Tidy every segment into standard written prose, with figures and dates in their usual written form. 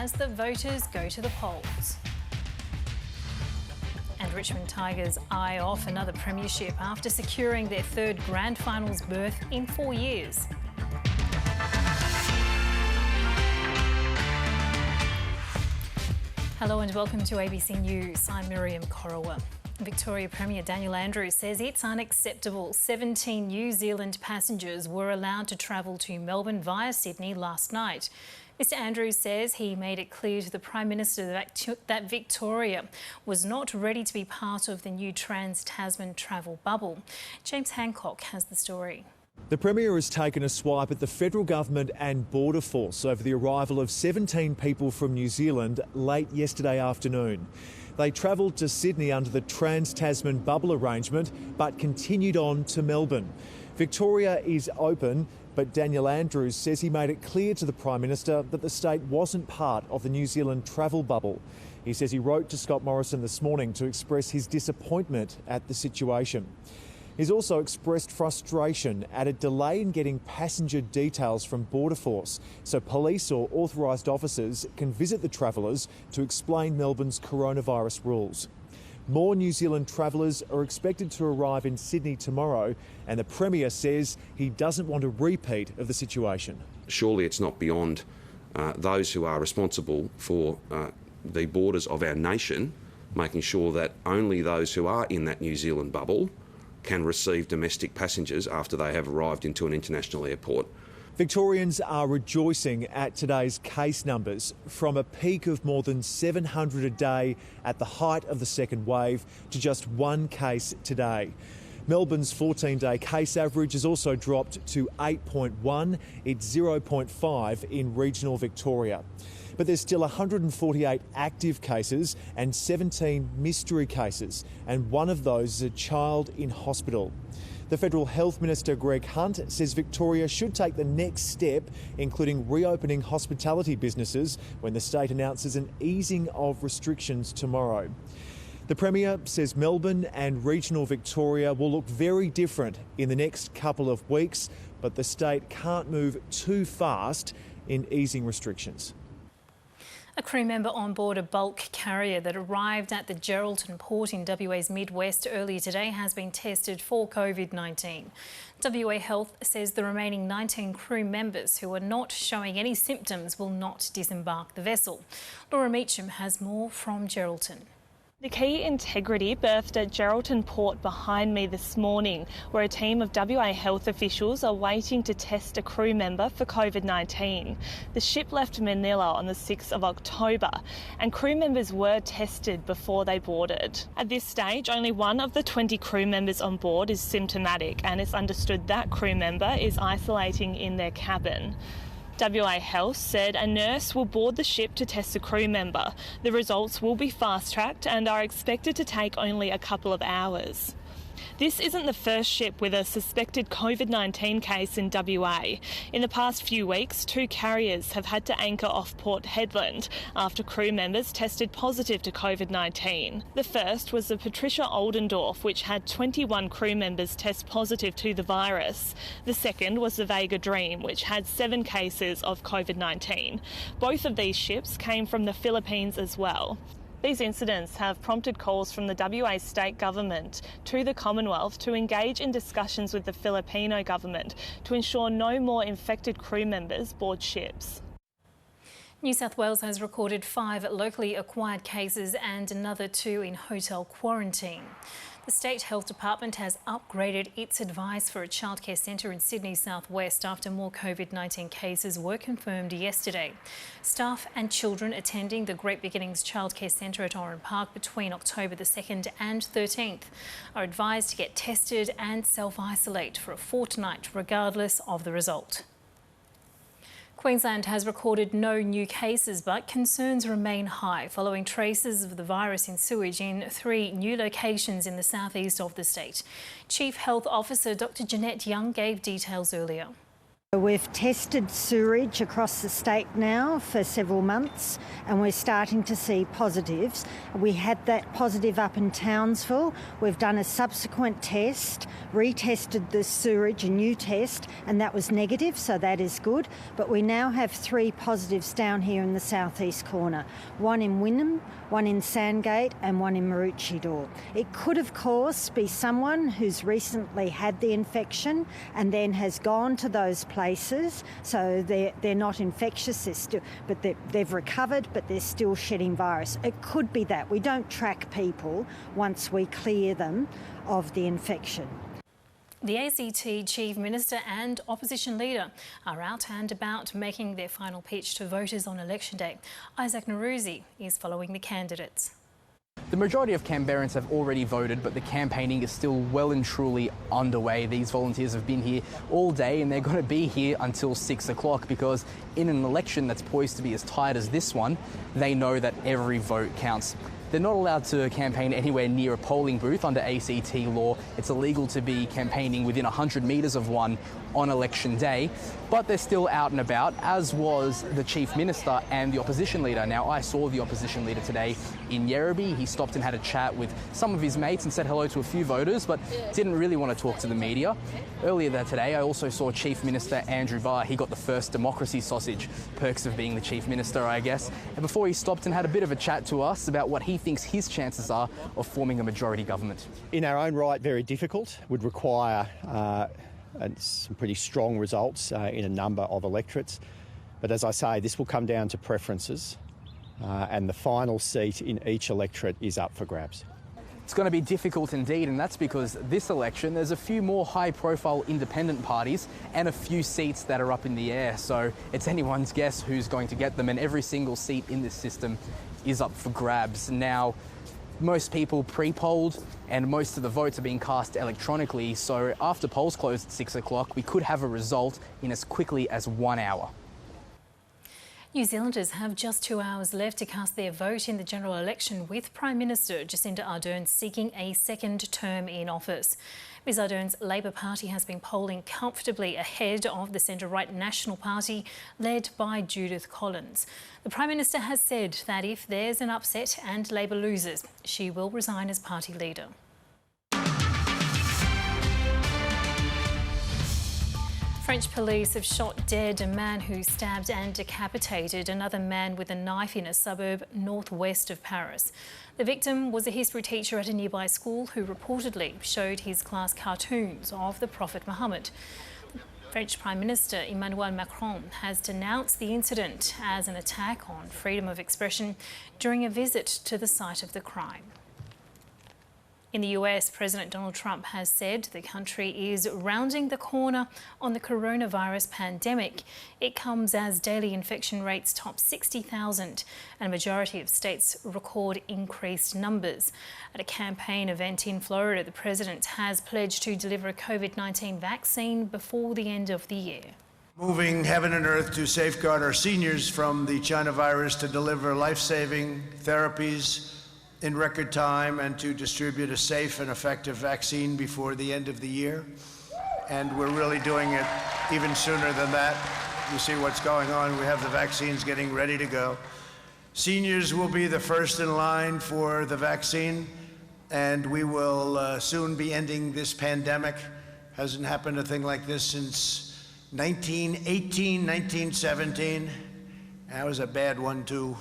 as the voters go to the polls. And Richmond Tigers eye off another premiership after securing their third grand finals berth in 4 years. Hello and welcome to ABC News. I'm Miriam Korowa. Victoria Premier Daniel Andrews says it's unacceptable 17 New Zealand passengers were allowed to travel to Melbourne via Sydney last night. Mr Andrews says he made it clear to the Prime Minister that Victoria was not ready to be part of the new Trans-Tasman travel bubble. James Hancock has the story. The Premier has taken a swipe at the federal government and Border Force over the arrival of 17 people from New Zealand late yesterday afternoon. They travelled to Sydney under the Trans-Tasman bubble arrangement but continued on to Melbourne. Victoria is open, but Daniel Andrews says he made it clear to the Prime Minister that the state wasn't part of the New Zealand travel bubble. He says he wrote to Scott Morrison this morning to express his disappointment at the situation. He's also expressed frustration at a delay in getting passenger details from Border Force so police or authorised officers can visit the travellers to explain Melbourne's coronavirus rules. More New Zealand travellers are expected to arrive in Sydney tomorrow, and the Premier says he doesn't want a repeat of the situation. Surely it's not beyond those who are responsible for the borders of our nation making sure that only those who are in that New Zealand bubble can receive domestic passengers after they have arrived into an international airport. Victorians are rejoicing at today's case numbers, from a peak of more than 700 a day at the height of the second wave to just one case today. Melbourne's 14-day case average has also dropped to 8.1. It's 0.5 in regional Victoria. But there's still 148 active cases and 17 mystery cases, and one of those is a child in hospital. The Federal Health Minister Greg Hunt says Victoria should take the next step, including reopening hospitality businesses when the state announces an easing of restrictions tomorrow. The Premier says Melbourne and regional Victoria will look very different in the next couple of weeks, but the state can't move too fast in easing restrictions. A crew member on board a bulk carrier that arrived at the Geraldton port in WA's Midwest earlier today has been tested for COVID-19. WA Health says the remaining 19 crew members who are not showing any symptoms will not disembark the vessel. Laura Meacham has more from Geraldton. The key integrity berthed at Geraldton Port behind me this morning, where a team of WA Health officials are waiting to test a crew member for COVID-19. The ship left Manila on the 6th of October, and crew members were tested before they boarded. At this stage, only one of the 20 crew members on board is symptomatic, and it's understood that crew member is isolating in their cabin. WA Health said a nurse will board the ship to test the crew member. The results will be fast-tracked and are expected to take only a couple of hours. This isn't the first ship with a suspected COVID-19 case in WA. In the past few weeks, 2 carriers have had to anchor off Port Hedland after crew members tested positive to COVID-19. The first was the Patricia Oldendorf, which had 21 crew members test positive to the virus. The second was the Vega Dream, which had 7 cases of COVID-19. Both of these ships came from the Philippines as well. These incidents have prompted calls from the WA state government to the Commonwealth to engage in discussions with the Filipino government to ensure no more infected crew members board ships. New South Wales has recorded 5 locally acquired cases and another 2 in hotel quarantine. The State Health Department has upgraded its advice for a childcare centre in Sydney southwest after more COVID-19 cases were confirmed yesterday. Staff and children attending the Great Beginnings Childcare Centre at Oran Park between October the 2nd and 13th are advised to get tested and self-isolate for a fortnight regardless of the result. Queensland has recorded no new cases, but concerns remain high following traces of the virus in sewage in 3 new locations in the southeast of the state. Chief Health Officer Dr Jeanette Young gave details earlier. We've tested sewerage across the state now for several months and we're starting to see positives. We had that positive up in Townsville. We've done a subsequent test, retested the sewerage, a new test, and that was negative, so that is good. But we now have 3 positives down here in the southeast corner. One in Wynnum, one in Sandgate and one in Maroochydore. It could of course be someone who's recently had the infection and then has gone to those places, so they're not infectious, they've recovered, but they're still shedding virus. It could be that. We don't track people once we clear them of the infection. The ACT Chief Minister and Opposition Leader are out and about making their final pitch to voters on election day. Isaac Naruzi is following the candidates. The majority of Canberrans have already voted, but the campaigning is still well and truly underway. These volunteers have been here all day and they're going to be here until 6 o'clock because in an election that's poised to be as tight as this one, they know that every vote counts. They're not allowed to campaign anywhere near a polling booth under ACT law. It's illegal to be campaigning within 100 metres of one on election day, but they're still out and about, as was the Chief Minister and the Opposition Leader. Now, I saw the Opposition Leader today in Yerrabee. He stopped and had a chat with some of his mates and said hello to a few voters, but didn't really want to talk to the media. Earlier that today, I also saw Chief Minister Andrew Barr. He got the first democracy sausage, perks of being the Chief Minister, I guess. And before he stopped and had a bit of a chat to us about what he thinks his chances are of forming a majority government. In our own right, very difficult, would require some pretty strong results in a number of electorates. But as I say, this will come down to preferences and the final seat in each electorate is up for grabs. It's going to be difficult indeed, and that's because this election there's a few more high-profile independent parties and a few seats that are up in the air. So it's anyone's guess who's going to get them, and every single seat in this system is up for grabs. Now, most people pre-polled and most of the votes are being cast electronically, so after polls close at 6 o'clock, we could have a result in as quickly as 1 hour. New Zealanders have just 2 hours left to cast their vote in the general election, with Prime Minister Jacinda Ardern seeking a second term in office. Ms Ardern's Labor Party has been polling comfortably ahead of the centre-right National Party, led by Judith Collins. The Prime Minister has said that if there's an upset and Labor loses, she will resign as party leader. French police have shot dead a man who stabbed and decapitated another man with a knife in a suburb northwest of Paris. The victim was a history teacher at a nearby school who reportedly showed his class cartoons of the Prophet Muhammad. French Prime Minister Emmanuel Macron has denounced the incident as an attack on freedom of expression during a visit to the site of the crime. In the US, President Donald Trump has said the country is rounding the corner on the coronavirus pandemic. It comes as daily infection rates top 60,000 and a majority of states record increased numbers. At a campaign event in Florida, the president has pledged to deliver a COVID-19 vaccine before the end of the year. Moving heaven and earth to safeguard our seniors from the China virus, to deliver life-saving therapies in record time, and to distribute a safe and effective vaccine before the end of the year. And we're really doing it even sooner than that. You see what's going on. We have the vaccines getting ready to go. Seniors will be the first in line for the vaccine, and we will soon be ending this pandemic. Hasn't happened a thing like this since 1918, 1917. That was a bad one too.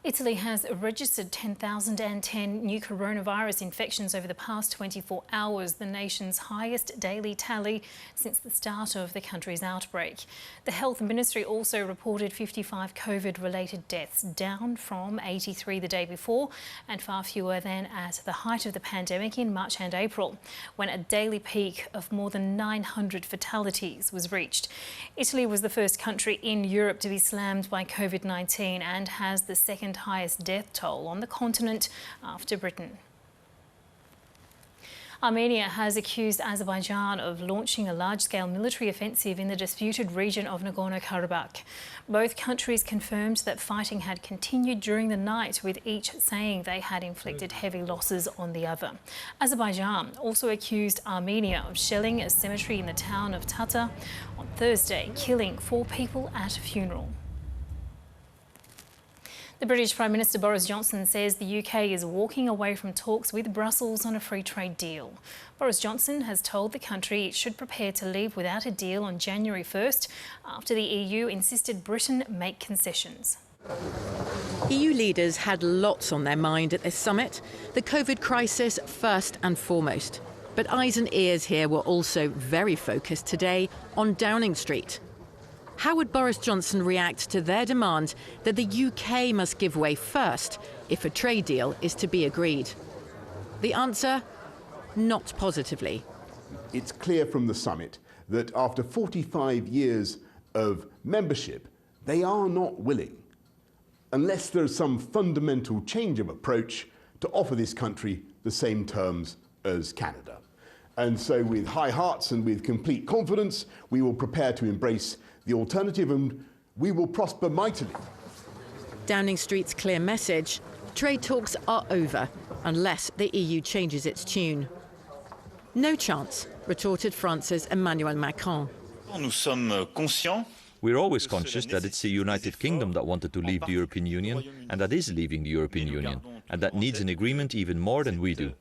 Italy has registered 10,010 new coronavirus infections over the past 24 hours, the nation's highest daily tally since the start of the country's outbreak. The Health Ministry also reported 55 COVID-related deaths, down from 83 the day before and far fewer than at the height of the pandemic in March and April, when a daily peak of more than 900 fatalities was reached. Italy was the first country in Europe to be slammed by COVID-19 and has the second highest death toll on the continent after Britain. Armenia has accused Azerbaijan of launching a large-scale military offensive in the disputed region of Nagorno-Karabakh. Both countries confirmed that fighting had continued during the night, with each saying they had inflicted heavy losses on the other. Azerbaijan also accused Armenia of shelling a cemetery in the town of Tata on Thursday, killing 4 people at a funeral. The British Prime Minister Boris Johnson says the UK is walking away from talks with Brussels on a free trade deal. Boris Johnson has told the country it should prepare to leave without a deal on January 1st after the EU insisted Britain make concessions. EU leaders had lots on their mind at this summit, the COVID crisis first and foremost. But eyes and ears here were also very focused today on Downing Street. How would Boris Johnson react to their demand that the UK must give way first if a trade deal is to be agreed? The answer? Not positively. It's clear from the summit that after 45 years of membership, they are not willing, unless there is some fundamental change of approach, to offer this country the same terms as Canada. And so with high hearts and with complete confidence, we will prepare to embrace the alternative, and we will prosper mightily. Downing Street's clear message: trade talks are over unless the EU changes its tune. No chance, retorted France's Emmanuel Macron. We're always conscious that it's the United Kingdom that wanted to leave the European Union and that is leaving the European Union, and that needs an agreement even more than we do.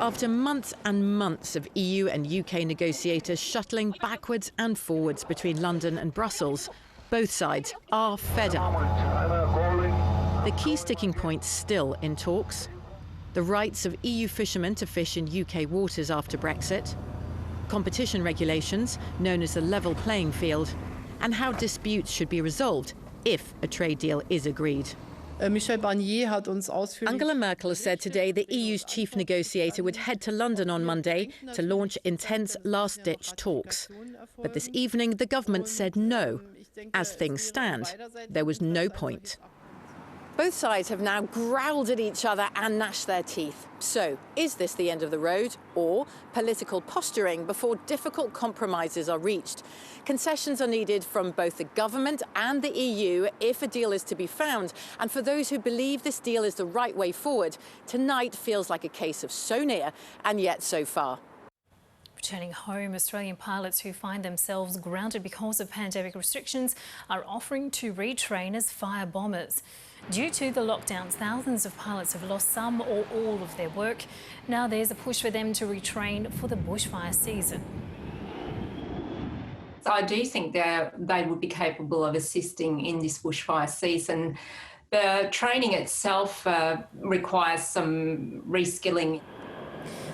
After months and months of EU and UK negotiators shuttling backwards and forwards between London and Brussels, both sides are fed up. The key sticking point still in talks: the rights of EU fishermen to fish in UK waters after Brexit, competition regulations known as the level playing field, and how disputes should be resolved if a trade deal is agreed. Angela Merkel said today the EU's chief negotiator would head to London on Monday to launch intense last-ditch talks. But this evening, the government said no. As things stand, there was no point. Both sides have now growled at each other and gnashed their teeth. So, is this the end of the road, or political posturing before difficult compromises are reached? Concessions are needed from both the government and the EU if a deal is to be found. And for those who believe this deal is the right way forward, tonight feels like a case of so near and yet so far. Returning home, Australian pilots who find themselves grounded because of pandemic restrictions are offering to retrain as fire bombers. Due to the lockdowns, thousands of pilots have lost some or all of their work. Now there's a push for them to retrain for the bushfire season. I do think they would be capable of assisting in this bushfire season. The training itself requires some reskilling.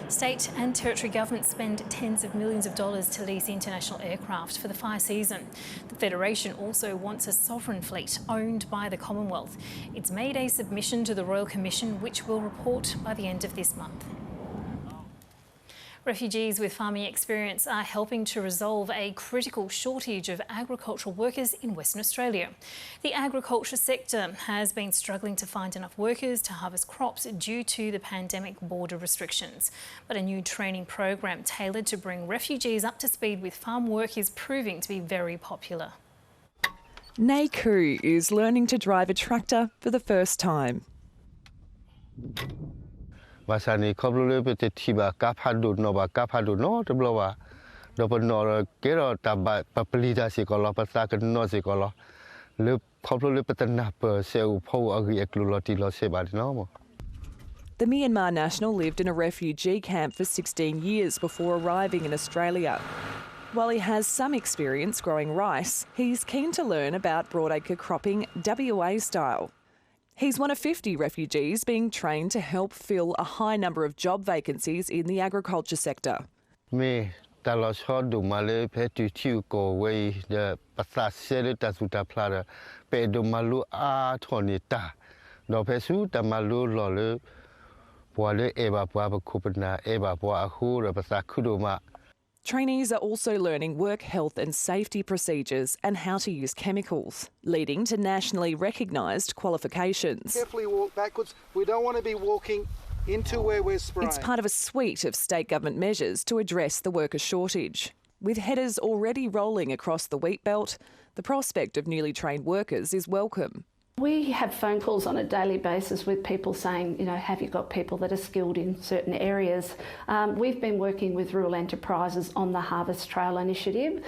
State and territory governments spend tens of millions of dollars to lease international aircraft for the fire season. The Federation also wants a sovereign fleet owned by the Commonwealth. It's made a submission to the Royal Commission, which will report by the end of this month. Refugees with farming experience are helping to resolve a critical shortage of agricultural workers in Western Australia. The agriculture sector has been struggling to find enough workers to harvest crops due to the pandemic border restrictions. But a new training program tailored to bring refugees up to speed with farm work is proving to be very popular. Nay Koo is learning to drive a tractor for the first time. Basani koblule bete tiba kaphadu no ba kaphadu no de blowa do no kero taba papelida sikolo pasaka no sikolo le koblule petana per seu po agri ekluloti lo sebadi no. The Myanmar national lived in a refugee camp for 16 years before arriving in Australia. While he has some experience growing rice, he's keen to learn about broadacre cropping WA style. He's one of 50 refugees being trained to help fill a high number of job vacancies in the agriculture sector. Me talosho do male petu tiu ko we the pasasere tasuta plada pe do malu a tonita do pesu ta malu lole poale eba poa kupna eba poa hu re pasakuduma. Trainees are also learning work health and safety procedures and how to use chemicals, leading to nationally recognised qualifications. Carefully walk backwards. We don't want to be walking into where we're spraying. It's part of a suite of state government measures to address the worker shortage. With headers already rolling across the wheat belt, the prospect of newly trained workers is welcome. We have phone calls on a daily basis with people saying, have you got people that are skilled in certain areas? We've been working with Rural Enterprises on the Harvest Trail initiative.